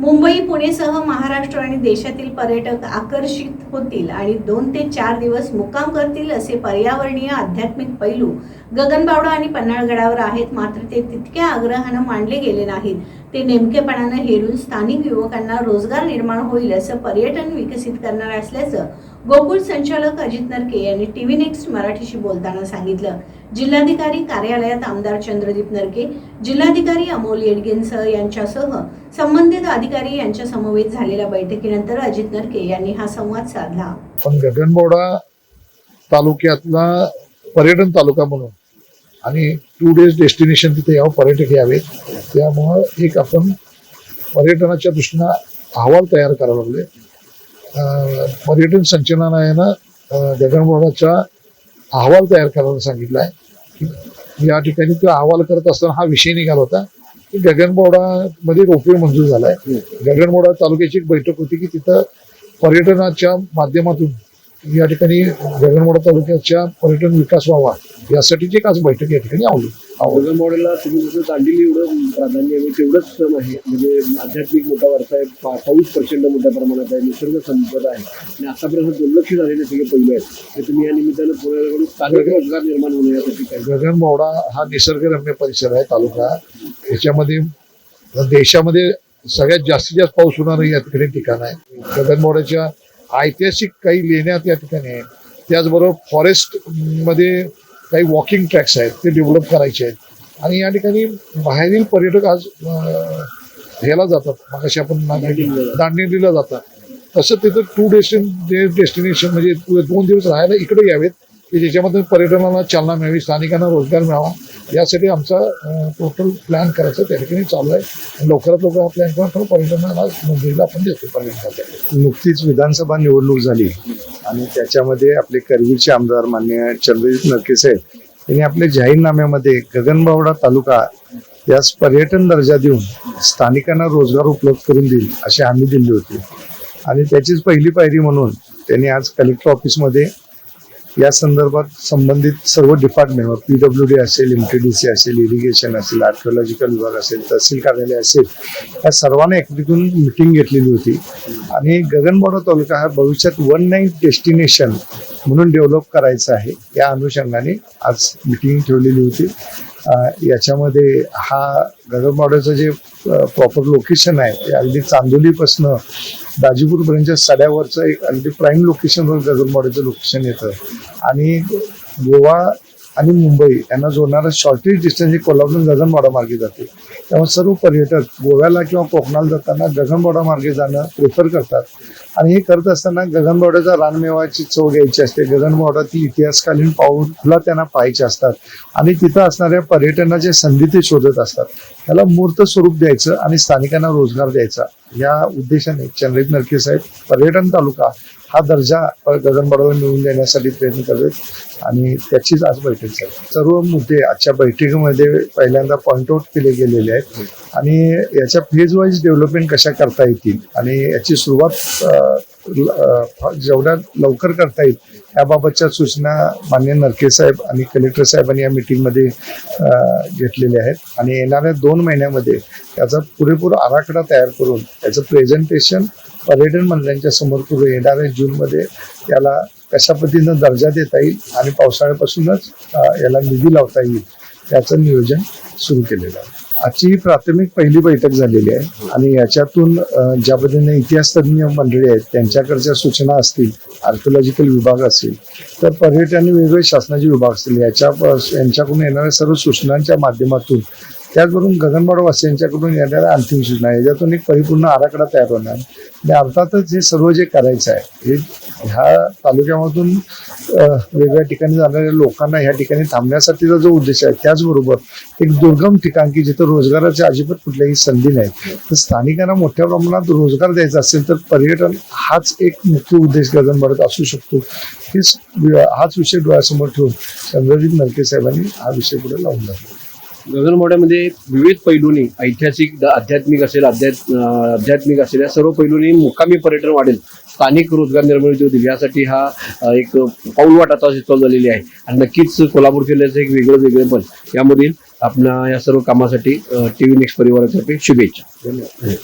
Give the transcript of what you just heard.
मुंबई पुणेसह महाराष्ट्र आणि देशातील पर्यटक आकर्षित होतील आणि 2 ते 4 दिवस मुक्काम करतील असे पर्यावरणीय आध्यात्मिक पैलू गगनबावडा आणि पन्हाळगडावर आहेत. मात्र ते तितक्या आग्रहानं मांडले गेले नाहीत. ते नेमकेपणानं हेरून स्थानिक युवकांना रोजगार निर्माण होईल असं पर्यटन विकसित करणार असल्याचं गोकुळ संचालक अजित नरके यांनी टीव्ही नेक्स्ट मराठीशी बोलताना सांगितलं. जिल्हाधिकारी कार्यालयात आमदार चंद्रदीप नरके, जिल्हाधिकारी अमोल येडगेंसह यांच्यासह संबंधित अधिकारी यांच्या समवेत झालेल्या बैठकीनंतर अजित नरके यांनी हा संवाद साधला. पण गगनबावडा तालुक्यातला पर्यटन तालुका म्हणून आणि 2 डेज डेस्टिनेशन तिथे यावं पर्यटक यावेत, त्यामुळं एक आपण पर्यटनाच्या दृष्टीनं अहवाल तयार करायला लागले. पर्यटन संचालनालयानं गगनबावड्याचा अहवाल तयार करायला सांगितलं आहे. या ठिकाणी तो अहवाल करत असताना हा विषय निघाला होता की गगनबावडामध्ये रोपवे मंजूर झाला आहे. गगनबावडा तालुक्याची एक बैठक होती की तिथं पर्यटनाच्या माध्यमातून या ठिकाणी गगनबावडा तालुक्याच्या पर्यटन विकास व्हावा यासाठीची एक आज बैठक या ठिकाणी आवली. गगनबावड्याला तुम्ही जसं दांडेली एवढं प्राधान्य आहे तेवढंच सण आहे, म्हणजे आध्यात्मिक मोठा वारसा आहे, पाऊस प्रचंड मोठ्या प्रमाणात आहे, निसर्ग संपदा आहे आणि आतापर्यंत दुर्लक्ष झालेले सगळे पैलू आहेत ते तुम्ही या निमित्तानं पुण्याकडून स्थानिक रोजगार निर्माण होण्यासाठी काय. गगनबावडा हा निसर्गरम्य परिसर आहे तालुका. याच्यामध्ये देशामध्ये सगळ्यात जास्तीत जास्त पाऊस होणारं या ठिकाणी ठिकाण आहे. गगनबावड्याच्या ऐतिहासिक काही लेण्या त्या ठिकाणी आहेत. त्याचबरोबर फॉरेस्ट मध्ये काही वॉकिंग ट्रॅक्स आहेत ते डेव्हलप करायचे आहेत आणि या ठिकाणी बाहेरील पर्यटक आज ह्याला जातात. मगाशी आपण दांडेलीला जातात, तसं तिथं 2 डेस्टिनेशन म्हणजे 2 दिवस राहायला इकडे यावेत की ज्याच्यामध्ये पर्यटनाला चालना मिळावी, स्थानिकांना रोजगार मिळावा, यासाठी आमचा टोटल प्लॅन करायचा त्या ठिकाणी चालू आहे. लवकरात लवकर हा प्लॅन करून पर्यटनाला मंजुरीला आपण देतो. पर्यटनासाठी नुकतीच विधानसभा निवडणूक झाली आणि त्याच्यामध्ये आपले करवीरचे आमदार माननीय चंद्रदीप नरके साहेब यांनी आपल्या जाहीरनाम्यामध्ये गगनबावडा तालुका यास पर्यटन दर्जा देऊन स्थानिकांना रोजगार उपलब्ध करून देईल अशी हमी दिली होती आणि त्याचीच पहिली पायरी म्हणून त्यांनी आज कलेक्टर ऑफिसमध्ये या संदर्भात संबंधित सर्व डिपार्टमेंट PWD असेल, MTDC असेल, इरिगेशन असेल, आर्किओलॉजिकल विभाग असेल, तहसील कार्यालय असेल, या सर्वांना एकत्रितून मिटिंग घेतलेली होती आणि गगनबावडा तालुका हा भविष्यात 1 नाईट डेस्टिनेशन म्हणून डेव्हलप करायचा आहे. या अनुषंगाने आज मिटिंग ठेवलेली होती. याच्यामध्ये हा गगनबावड्याचं जे प्रॉपर लोकेशन आहे ते अगदी चांदोलीपासनं दाजीपूरपर्यंतच्या सड्यावरचं एक अगदी प्राईम लोकेशनवर गगनबावड्याचं लोकेशन येतं आणि गोवा आणि मुंबई यांना जोडणारं शॉर्टेज डिस्टन्स हे कोल्हापूर गगनबावडा मार्गे जाते. त्यामुळे सर्व पर्यटक गोव्याला किंवा कोकणाला जाताना गगनबावडा मार्गे जाणं प्रेफर करतात आणि हे करत असताना गगनबावड्याचा रानमेवाची चव घ्यायची असते. गगनबावडा ती इतिहासकालीन पाऊला त्यांना पाहायचे असतात आणि तिथं असणाऱ्या पर्यटनाच्या संधी ते शोधत असतात. त्याला मूर्त स्वरूप द्यायचं आणि स्थानिकांना रोजगार द्यायचा या उद्देशाने चंद्रदीप नरके साहेब पर्यटन तालुका हा दर्जा गगनबावड्याला मिळवून देण्यासाठी प्रयत्न करतात आणि त्याचीच आज बैठक झाली. सर्व मुद्दे आजच्या बैठकीमध्ये पहिल्यांदा पॉइंट आउट केले गेलेले आहेत आणि याच्या फेज वाईज डेव्हलपमेंट कशा करता येतील आणि याची सुरुवात जेवढ्या लवकर करता येईल याबाबतच्या सूचना माननीय नरके साहेब आणि कलेक्टर साहेबांनी या मीटिंगमध्ये घेतलेल्या आहेत आणि येणाऱ्या 2 महिन्यामध्ये त्याचा पुरेपूर आराखडा तयार करून त्याचं प्रेझेंटेशन पर्यटन मंत्र्यांच्या समोर करून येणाऱ्या जूनमध्ये याला कशा पद्धतीनं दर्जा देता येईल आणि पावसाळ्यापासूनच याला निधी लावता येईल याचं नियोजन सुरू केलेलं आहे. आजची प्राथमिक पहिली बैठक झालेली आहे आणि याच्यातून ज्या पद्धतीने इतिहास तज्ज्ञ मंडळी आहेत त्यांच्याकडच्या सूचना असतील, आर्किओलॉजिकल विभाग असेल, तर पर्यटन वेगवेगळे शासनाचे विभाग असतील, यांच्याकडून येणाऱ्या सर्व सूचनांच्या माध्यमातून त्याचबरोबर गगनबावडा वासियांच्याकडून येणाऱ्या अंतिम सूचना याच्यातून एक परिपूर्ण आराखडा तयार होणार आणि अर्थातच हे सर्व जे करायचं आहे हे ह्या तालुक्यामधून वेगवेगळ्या ठिकाणी जाणाऱ्या लोकांना ह्या ठिकाणी थांबण्यासाठीचा जो उद्देश आहे, त्याचबरोबर एक दुर्गम ठिकाण की जिथं रोजगाराची अजिबात कुठल्याही संधी नाही, तर स्थानिकांना मोठ्या प्रमाणात रोजगार द्यायचा असेल तर पर्यटन हाच एक मुख्य उद्देश गगनबावड्यात असू शकतो. हाच विषय डोळ्यासमोर ठेवून चंद्रदीप नरके साहेबांनी हा विषय पुढे लावून धरला. गगनबावड्यामध्ये विविध पैलूंनी ऐतिहासिक, आध्यात्मिक असेल या सर्व पैलूंनी मुक्कामी पर्यटन वाढेल, स्थानिक रोजगार निर्मिती होतील यासाठी हा एक पाऊलवाट आता चालू झालेली आहे आणि नक्कीच कोल्हापूर जिल्ह्याचं एक वेगळं पण यामधील आपल्या या सर्व कामासाठी टीव्ही नेक्स्ट परिवारातर्फे शुभेच्छा. धन्यवाद.